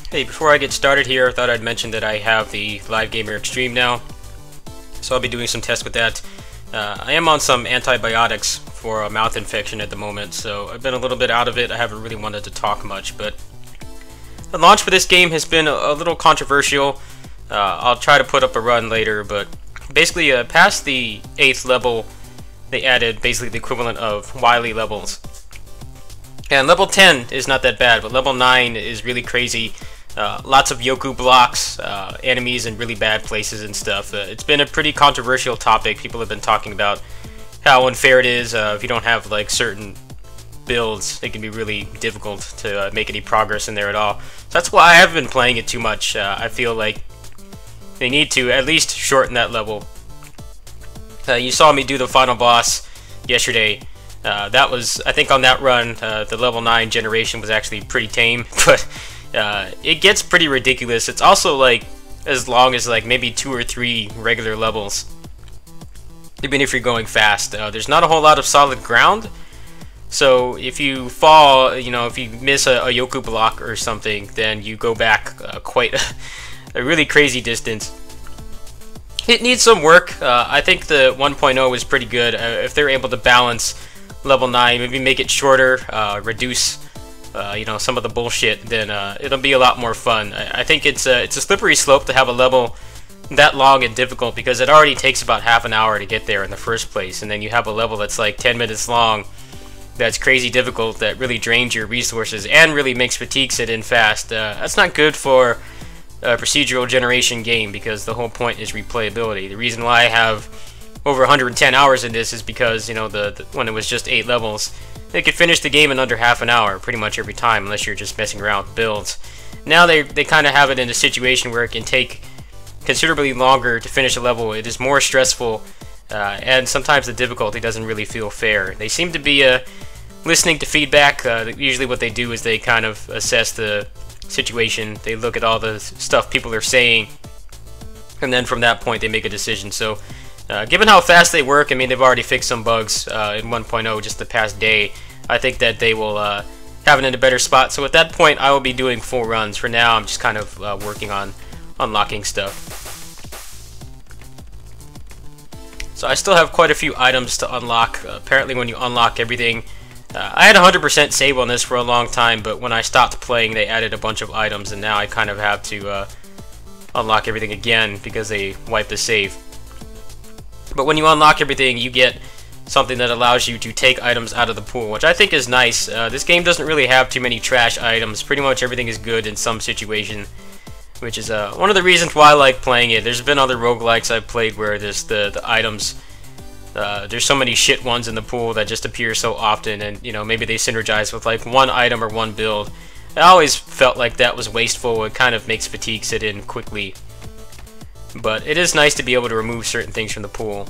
Hey, before I get started here, I thought I'd mention that I have the Live Gamer Extreme now, so I'll be doing some tests with that. I am on some antibiotics for a mouth infection at the moment, so I've been a little bit out of it. I haven't really wanted to talk much, but the launch for this game has been a little controversial. I'll try to put up a run later, but basically past the 8th level, they added basically the equivalent of Wily levels. And level 10 is not that bad, but level 9 is really crazy. Lots of Yoku blocks, enemies in really bad places and stuff. It's been a pretty controversial topic. People have been talking about how unfair it is. If you don't have like certain builds, it can be really difficult to make any progress in there at all. So that's why I haven't been playing it too much. I feel like they need to at least shorten that level. You saw me do the final boss yesterday. That was, I think on that run, the level 9 generation was actually pretty tame, but it gets pretty ridiculous. It's also like as long as like maybe 2 or 3 regular levels, even if you're going fast. There's not a whole lot of solid ground, so if you fall, you know, if you miss a Yoku block or something, then you go back quite a really crazy distance. It needs some work. I think the 1.0 is pretty good. If they're able to balance level 9, maybe make it shorter, reduce you know, some of the bullshit, then it'll be a lot more fun. I think it's a slippery slope to have a level that long and difficult, because it already takes about half an hour to get there in the first place, and then you have a level that's like 10 minutes long that's crazy difficult, that really drains your resources and really makes fatigue sit in fast. That's not good for a procedural generation game, because the whole point is replayability. The reason why I have over 110 hours in this is because, you know, when it was just 8 levels, they could finish the game in under half an hour pretty much every time, unless you're just messing around with builds. Now they kind of have it in a situation where it can take considerably longer to finish a level. It is more stressful, and sometimes the difficulty doesn't really feel fair. They seem to be listening to feedback. Usually what they do is they kind of assess the situation, they look at all the stuff people are saying, and then from that point they make a decision. So given how fast they work, I mean, they've already fixed some bugs in 1.0 just the past day. I think that they will have it in a better spot. So at that point, I will be doing full runs. For now, I'm just kind of working on unlocking stuff. So I still have quite a few items to unlock. Apparently, when you unlock everything, I had 100% save on this for a long time, but when I stopped playing, they added a bunch of items, and now I kind of have to unlock everything again because they wiped the save. But when you unlock everything, you get something that allows you to take items out of the pool, which I think is nice. This game doesn't really have too many trash items. Pretty much everything is good in some situation, which is one of the reasons why I like playing it. There's been other roguelikes I've played where there's the items, there's so many shit ones in the pool that just appear so often, and you know, maybe they synergize with like one item or one build. I always felt like that was wasteful. It kind of makes fatigue sit in quickly. But it is nice to be able to remove certain things from the pool.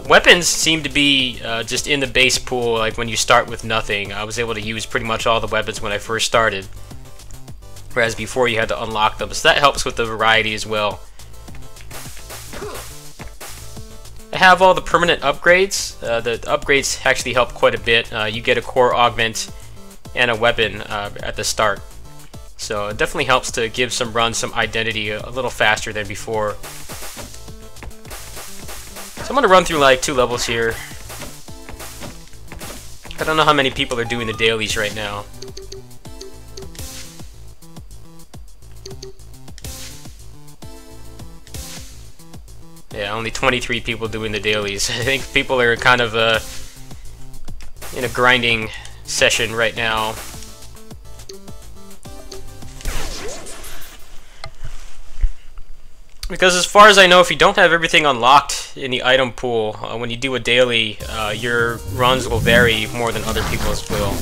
Weapons seem to be just in the base pool, like when you start with nothing. I was able to use pretty much all the weapons when I first started, whereas before you had to unlock them, so that helps with the variety as well. I have all the permanent upgrades. The upgrades actually help quite a bit. You get a core augment and a weapon at the start. So it definitely helps to give some runs some identity a little faster than before. So I'm going to run through like 2 levels here. I don't know how many people are doing the dailies right now. Yeah, only 23 people doing the dailies. I think people are kind of in a grinding session right now. Because as far as I know, if you don't have everything unlocked in the item pool, when you do a daily, your runs will vary more than other people's will.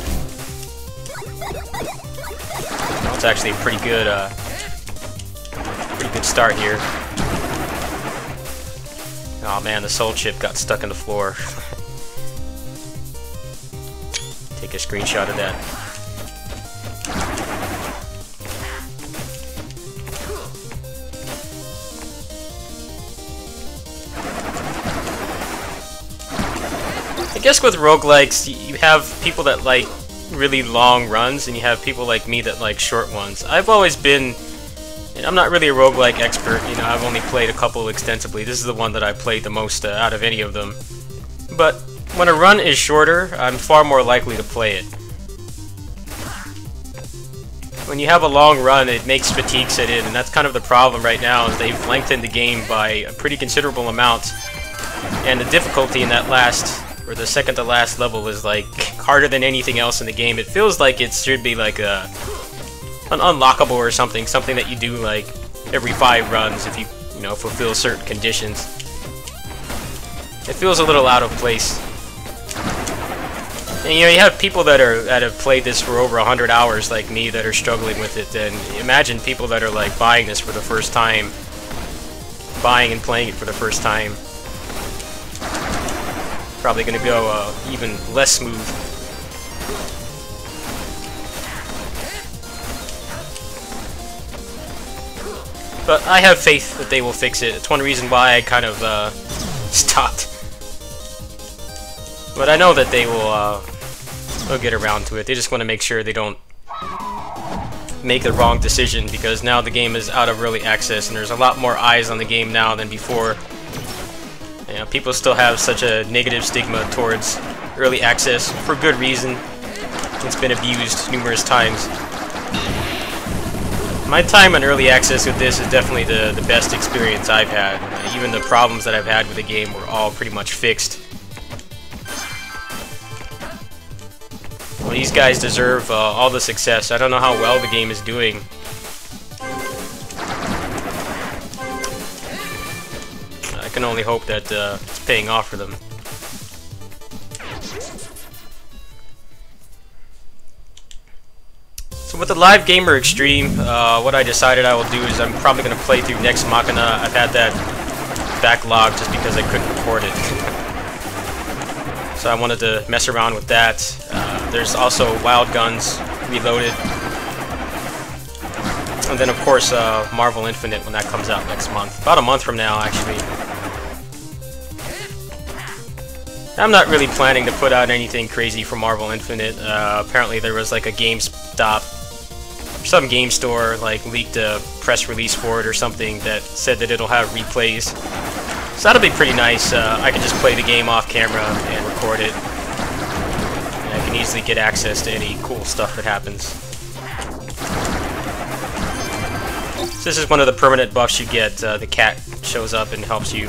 It's actually a pretty good start here. Oh man, the soul chip got stuck in the floor. Take a screenshot of that. I guess with roguelikes, you have people that like really long runs, and you have people like me that like short ones. I've always been, and I'm not really a roguelike expert, you know, I've only played a couple extensively. This is the one that I played the most out of any of them. But when a run is shorter, I'm far more likely to play it. When you have a long run, it makes fatigue set in, and that's kind of the problem right now, is they've lengthened the game by a pretty considerable amount. And the difficulty in that last, or the second to last level is like harder than anything else in the game. It feels like it should be like an unlockable or something that you do like every 5 runs if you know, fulfill certain conditions. It feels a little out of place. And you know, you have people that have played this for over 100 hours like me that are struggling with it, and imagine people that are like buying this for the first time, buying and playing it for the first time. Probably going to go even less smooth. But I have faith that they will fix it. It's one reason why I kind of stopped. But I know that they will they'll get around to it. They just want to make sure they don't make the wrong decision, because now the game is out of early access and there's a lot more eyes on the game now than before. You know, people still have such a negative stigma towards early access for good reason. It's been abused numerous times. My time on early access with this is definitely the best experience I've had. Even the problems that I've had with the game were all pretty much fixed. Well, these guys deserve all the success. I don't know how well the game is doing. I can only hope that it's paying off for them. So with the Live Gamer Extreme, what I decided I will do is I'm probably going to play through Next Machina. I've had that backlogged just because I couldn't record it. So I wanted to mess around with that. There's also Wild Guns Reloaded. And then of course Marvel Infinite when that comes out next month. About a month from now, actually. I'm not really planning to put out anything crazy for Marvel Infinite. Apparently there was like a GameStop, some game store like leaked a press release for it or something that said that it'll have replays. So that'll be pretty nice. I can just play the game off camera and record it. And I can easily get access to any cool stuff that happens. So this is one of the permanent buffs you get. The cat shows up and helps you.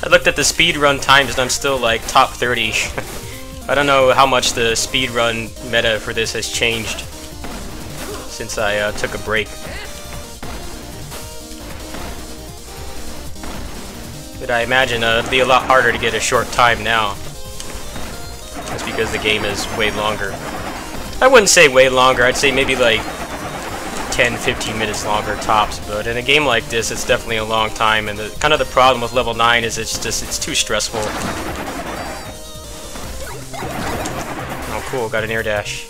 I looked at the speedrun times and I'm still like top 30. I don't know how much the speedrun meta for this has changed since I took a break. But I imagine it'll be a lot harder to get a short time now. That's because the game is way longer. I wouldn't say way longer, I'd say maybe like 10-15 minutes longer tops, but in a game like this it's definitely a long time, and kind of the problem with level 9 is it's too stressful. Oh cool, got an air dash.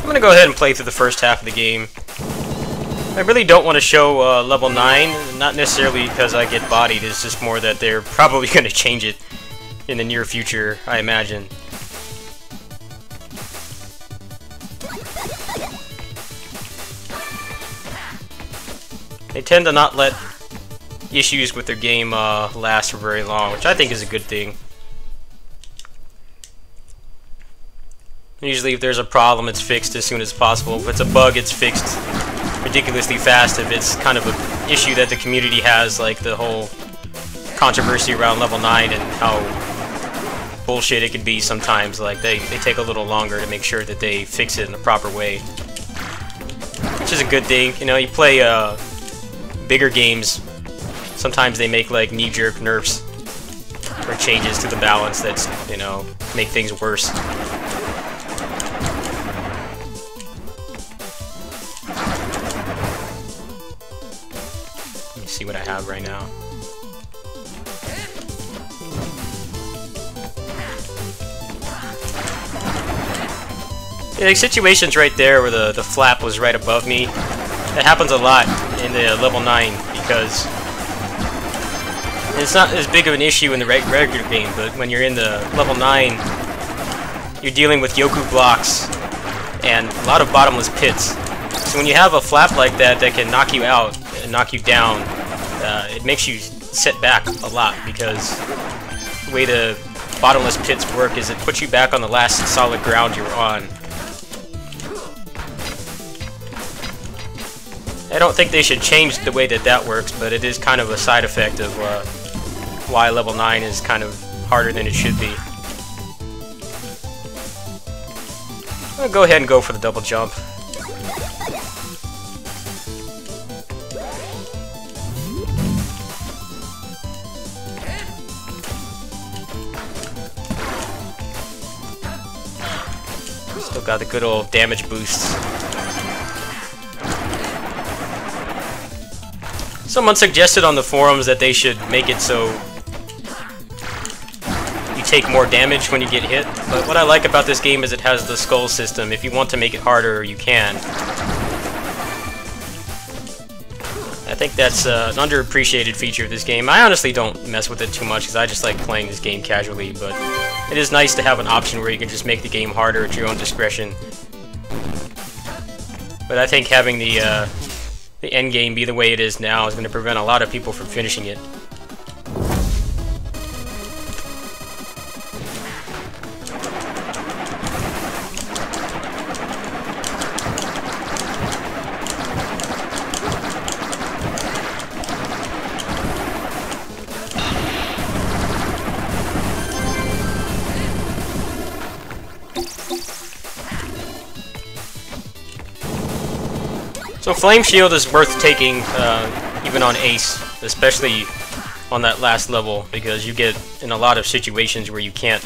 I'm gonna go ahead and play through the first half of the game. I really don't want to show level 9, not necessarily because I get bodied, it's just more that they're probably going to change it in the near future, I imagine. They tend to not let issues with their game last for very long, which I think is a good thing. Usually if there's a problem, it's fixed as soon as possible. If it's a bug, it's fixed ridiculously fast. If it's kind of an issue that the community has, like the whole controversy around level 9 and how bullshit it can be sometimes, like they take a little longer to make sure that they fix it in the proper way. Which is a good thing. You know, you play bigger games, sometimes they make like knee-jerk nerfs or changes to the balance that's, you know, make things worse. Let me see what I have right now. Yeah, like situations right there where the flap was right above me. That happens a lot in the level 9 because it's not as big of an issue in the regular game, but when you're in the level 9, you're dealing with Yoku blocks and a lot of bottomless pits. So when you have a flap like that that can knock you out and knock you down, it makes you sit back a lot because the way the bottomless pits work is it puts you back on the last solid ground you were on. I don't think they should change the way that that works, but it is kind of a side effect of why level 9 is kind of harder than it should be. I'll go ahead and go for the double jump. Still got the good old damage boosts. Someone suggested on the forums that they should make it so you take more damage when you get hit, but what I like about this game is it has the skull system. If you want to make it harder, you can. I think that's an underappreciated feature of this game. I honestly don't mess with it too much because I just like playing this game casually, but it is nice to have an option where you can just make the game harder at your own discretion. But I think having the endgame be the way it is now is going to prevent a lot of people from finishing it. So Flame Shield is worth taking even on Ace, especially on that last level, because you get in a lot of situations where you can't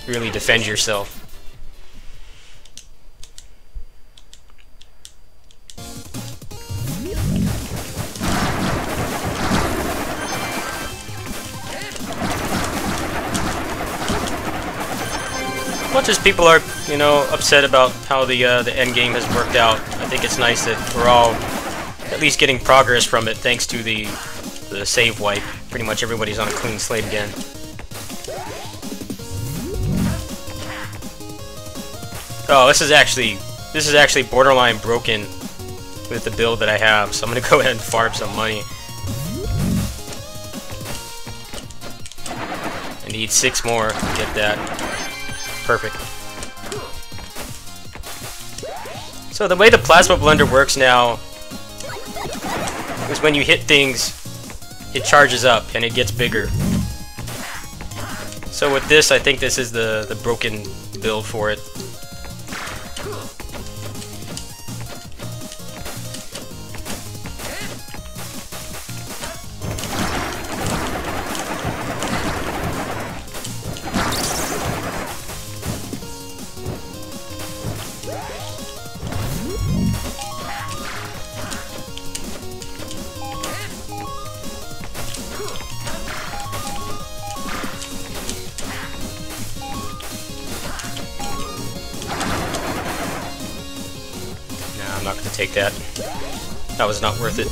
really defend yourself. Much as people are, you know, upset about how the end game has worked out, I think it's nice that we're all at least getting progress from it thanks to the save wipe. Pretty much everybody's on a clean slate again. Oh, this is actually borderline broken with the build that I have, so I'm gonna go ahead and farm some money. I need 6 more to get that. Perfect. So the way the Plasma Blender works now is when you hit things, it charges up and it gets bigger. So with this, I think this is the broken build for it. I'm not going to take that. That was not worth it.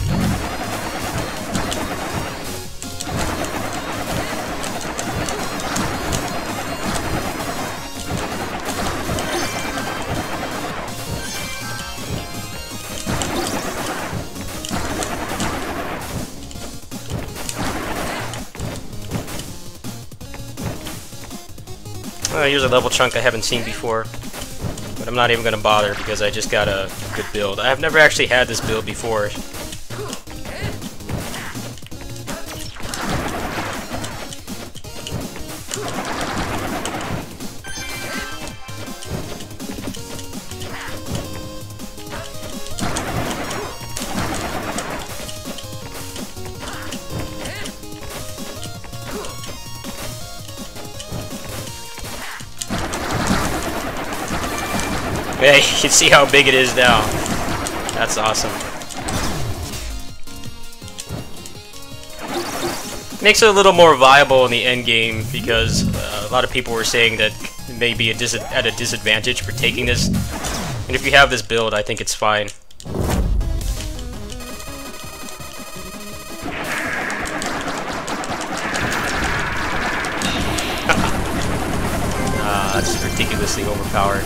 Here's a level chunk I haven't seen before, but I'm not even going to bother because I just got a good build. I've never actually had this build before. Yeah, you can see how big it is now. That's awesome. Makes it a little more viable in the end game because a lot of people were saying that it may be at a disadvantage for taking this. And if you have this build, I think it's fine. That's ridiculously overpowered.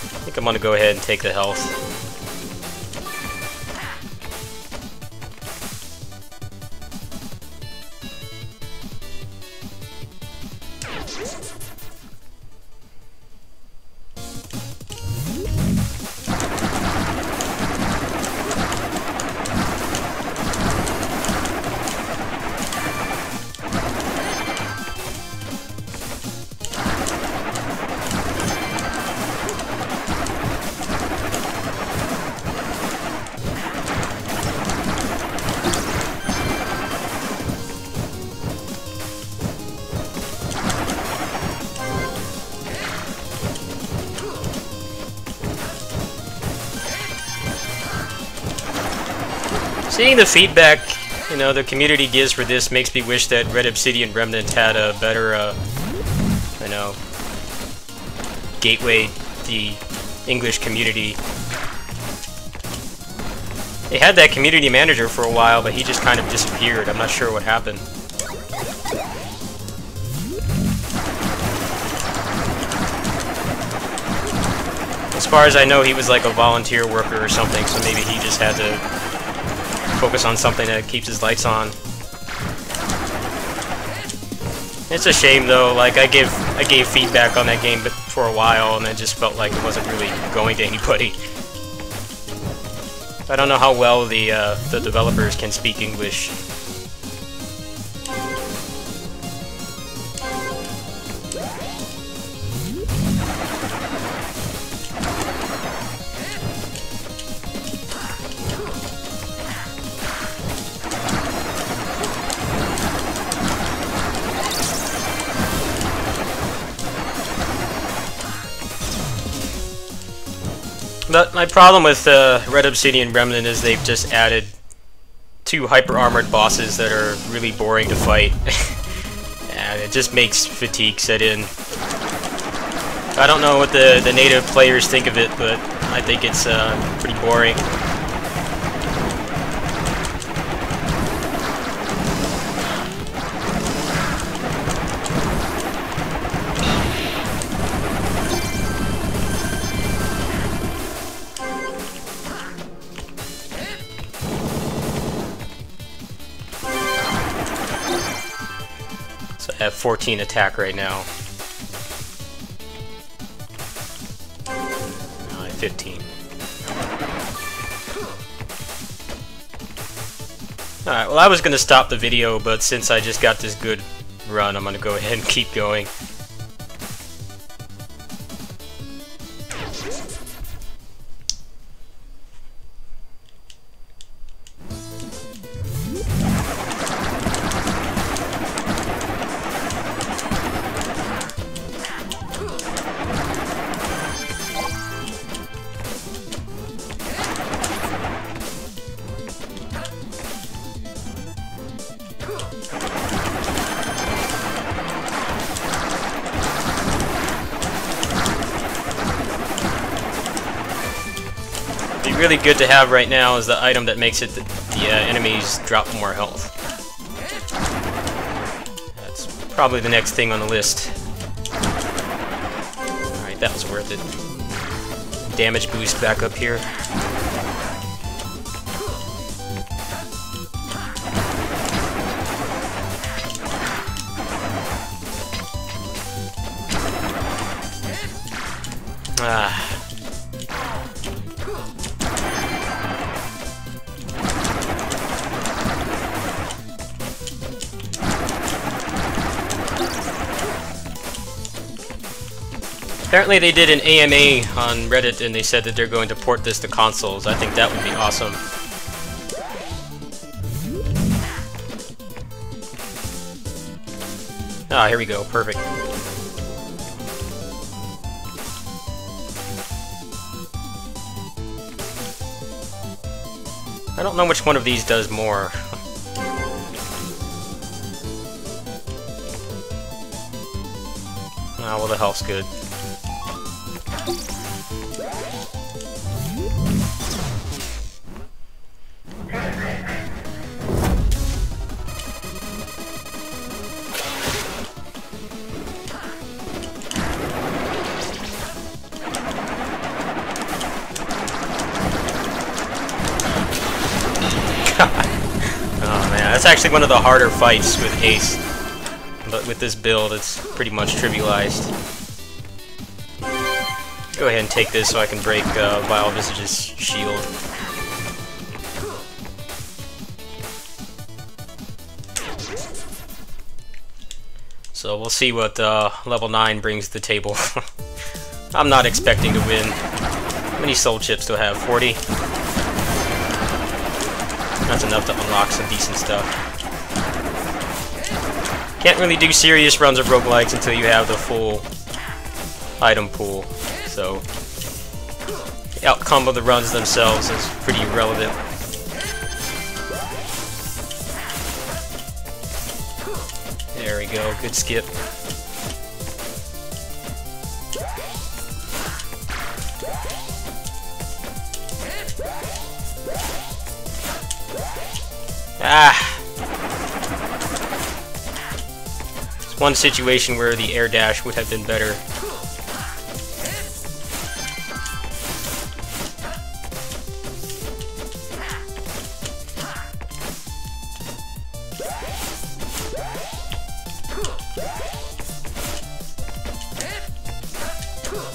I think I'm gonna go ahead and take the health. Seeing the feedback, you know, the community gives for this makes me wish that Red Obsidian Remnant had a better, you know, gateway to the English community. They had that community manager for a while, but he just kind of disappeared. I'm not sure what happened. As far as I know, he was like a volunteer worker or something, so maybe he just had to focus on something that keeps his lights on. It's a shame though, like I gave feedback on that game for a while and I just felt like it wasn't really going to anybody. I don't know how well the developers can speak English. But my problem with Red Obsidian Remnant is they've just added 2 hyper-armored bosses that are really boring to fight. And it just makes fatigue set in. I don't know what the native players think of it, but I think it's pretty boring. I have 14 attack right now. Now I have 15. Alright, well I was going to stop the video, but since I just got this good run, I'm going to go ahead and keep going. Really good to have right now is the item that makes it the enemies drop more health. That's probably the next thing on the list. Alright, that was worth it. Damage boost back up here. Ah. Apparently they did an AMA on Reddit and they said that they're going to port this to consoles. I think that would be awesome. Ah, here we go. Perfect. I don't know which one of these does more. Ah, well, the health's good. Oh man, that's actually one of the harder fights with Ace. But with this build, it's pretty much trivialized. Go ahead and take this so I can break Vile Visage's shield. So we'll see what level 9 brings to the table. I'm not expecting to win. How many soul chips do I have? 40? That's enough to unlock some decent stuff. Can't really do serious runs of roguelikes until you have the full item pool, so the outcome of the runs themselves is pretty irrelevant. There we go, good skip. Ah! It's one situation where the air dash would have been better.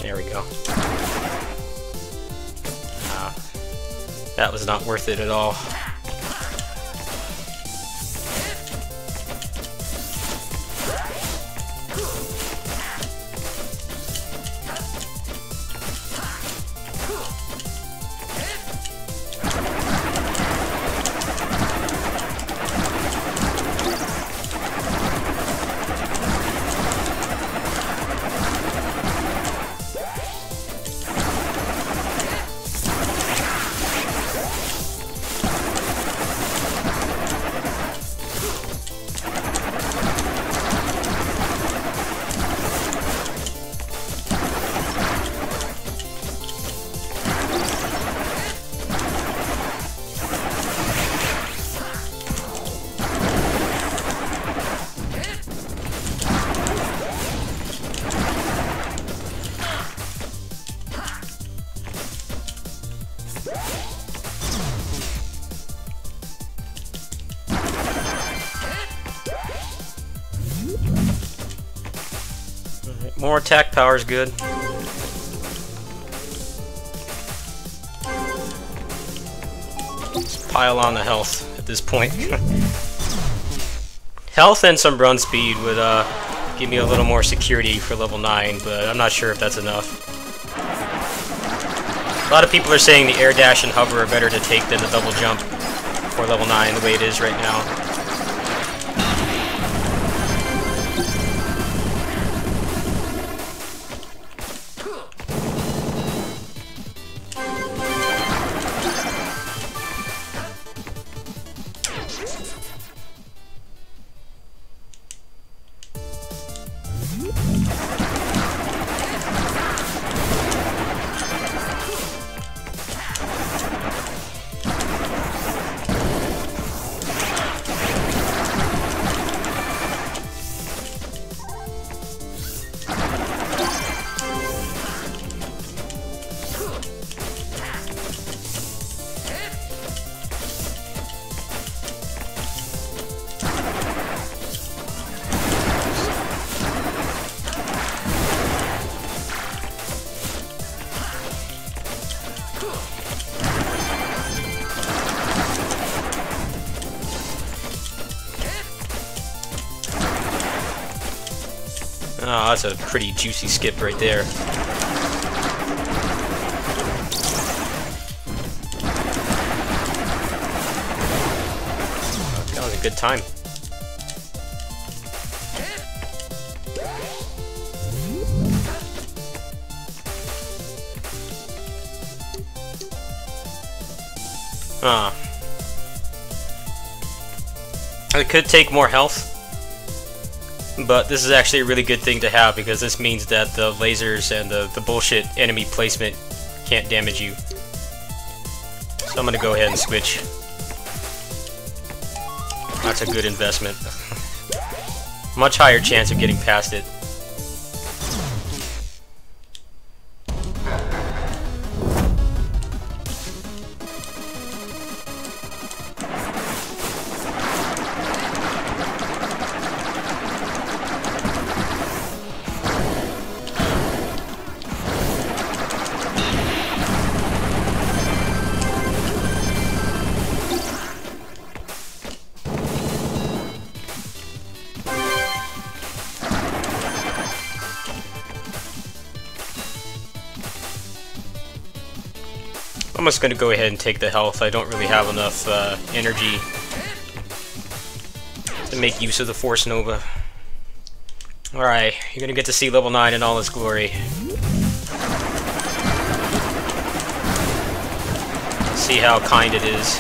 There we go. That was not worth it at all. More attack power is good. Let's pile on the health at this point. Health and some run speed would give me a little more security for level 9, but I'm not sure if that's enough. A lot of people are saying the air dash and hover are better to take than the double jump for level 9 the way it is right now. Oh, that's a pretty juicy skip right there. That was a good time. Ah. I could take more health, but this is actually a really good thing to have because this means that the lasers and the bullshit enemy placement can't damage you. So I'm gonna go ahead and switch. That's a good investment. Much higher chance of getting past it. I'm just going to go ahead and take the health. I don't really have enough energy to make use of the Force Nova. Alright, you're going to get to see level 9 in all its glory. See how kind it is.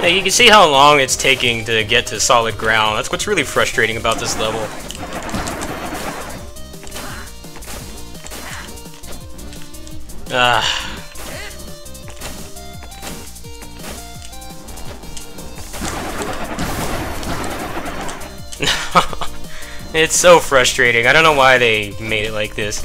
Yeah, you can see how long it's taking to get to solid ground. That's what's really frustrating about this level. It's so frustrating. I don't know why they made it like this.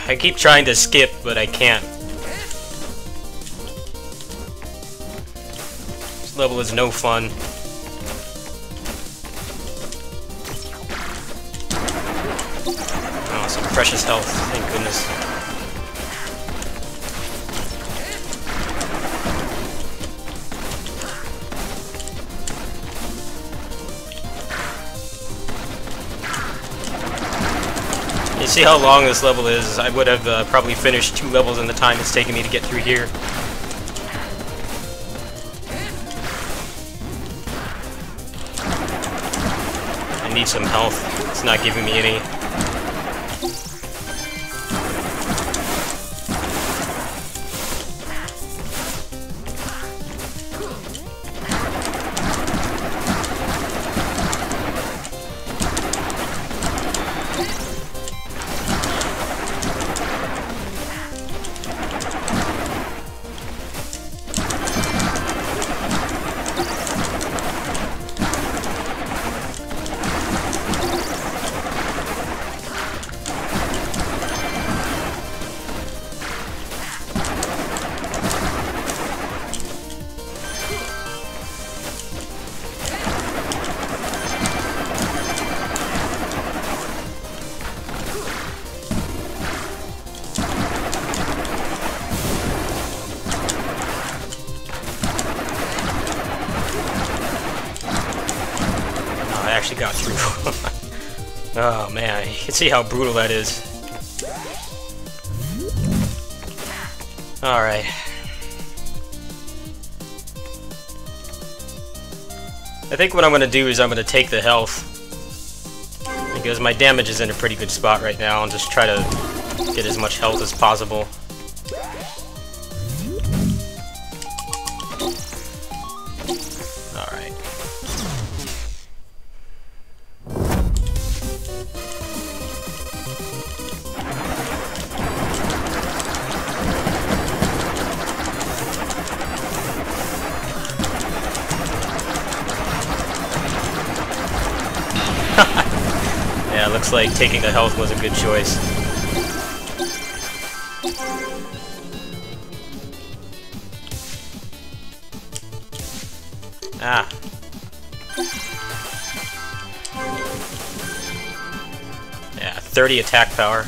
I keep trying to skip, but I can't. This level is no fun. Oh, some precious health, thank goodness. You see how long this level is? I would have probably finished 2 levels in the time it's taken me to get through here. I need some health. It's not giving me any. Actually got through. Oh man, you can see how brutal that is. Alright. I think what I'm going to do is I'm going to take the health, because my damage is in a pretty good spot right now, and just try to get as much health as possible. Alright. Yeah, looks like taking the health was a good choice. Ah. Yeah, 30 attack power.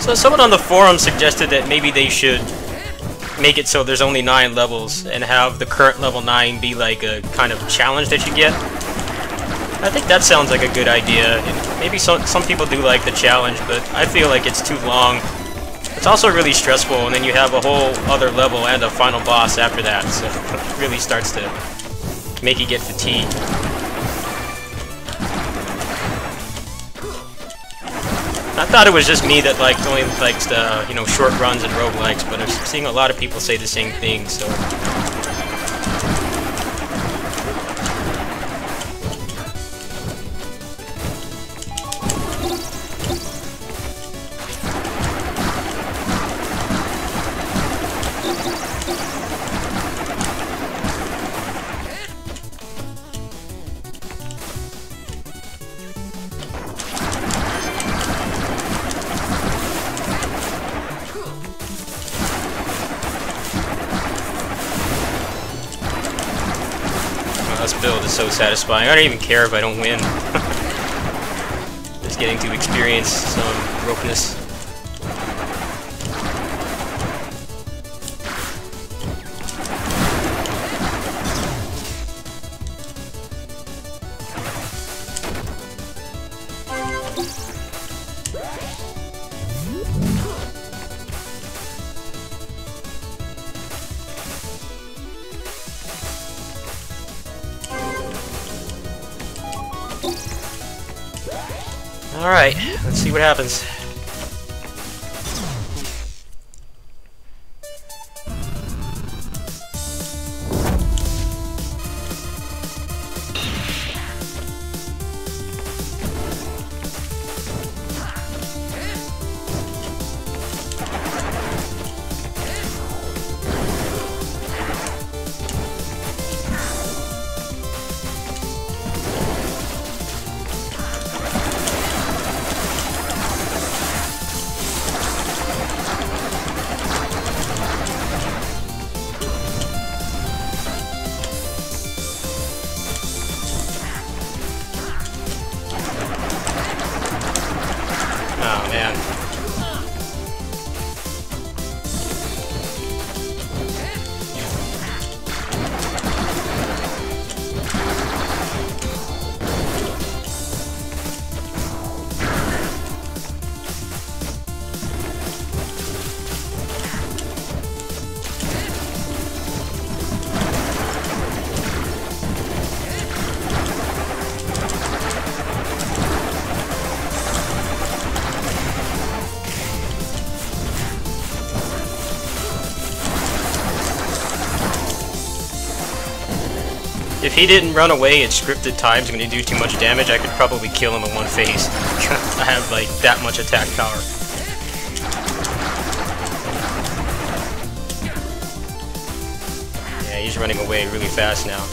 So someone on the forum suggested that maybe they should make it so there's only 9 levels and have the current level 9 be like a kind of challenge that you get. I think that sounds like a good idea, and maybe some people do like the challenge, but I feel like it's too long. It's also really stressful, and then you have a whole other level and a final boss after that, so it really starts to make you get fatigued. I thought it was just me that only likes the, short runs and roguelikes, but I'm seeing a lot of people say the same thing, so... This build is so satisfying. I don't even care if I don't win. Just getting to experience some brokenness. Alright, let's see what happens. Oh, man. If he didn't run away at scripted times when he do too much damage, I could probably kill him in one phase. I have like that much attack power. Yeah, he's running away really fast now.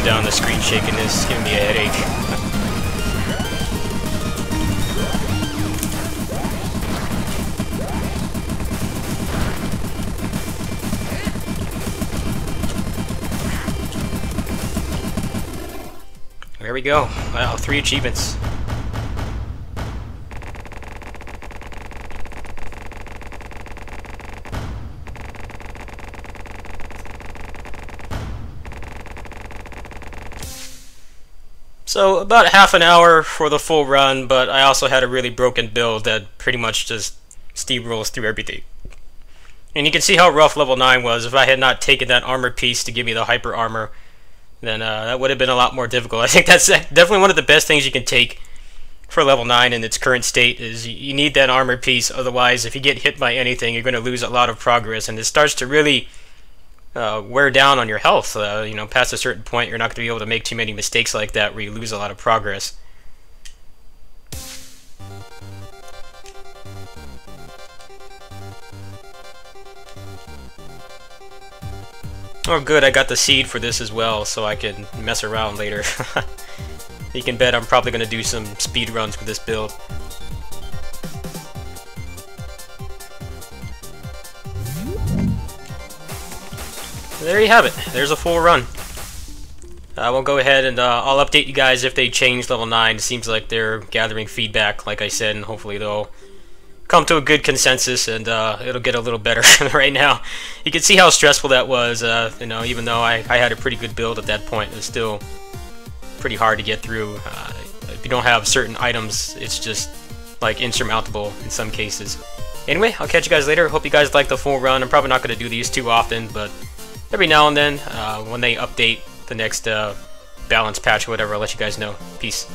down the screen shaking is giving me a headache. There we go. Wow, 3 achievements. So about half an hour for the full run, but I also had a really broken build that pretty much just steamrolls through everything. And you can see how rough level 9 was. If I had not taken that armor piece to give me the hyper armor, then that would have been a lot more difficult. I think that's definitely one of the best things you can take for level 9 in its current state, is you need that armor piece. Otherwise, if you get hit by anything, you're going to lose a lot of progress, and it starts to really wear down on your health. You know, past a certain point, you're not going to be able to make too many mistakes like that where you lose a lot of progress. Oh good, I got the seed for this as well, so I can mess around later. You can bet I'm probably going to do some speed runs with this build. There you have it. There's a full run. We'll go ahead and I'll update you guys if they change level 9. It seems like they're gathering feedback, like I said, and hopefully they'll come to a good consensus and it'll get a little better. Right now, you can see how stressful that was. You know, even though I had a pretty good build at that point, it's still pretty hard to get through. If you don't have certain items, it's just like insurmountable in some cases. Anyway, I'll catch you guys later. Hope you guys like the full run. I'm probably not going to do these too often, but every now and then, when they update the next balance patch or whatever, I'll let you guys know. Peace.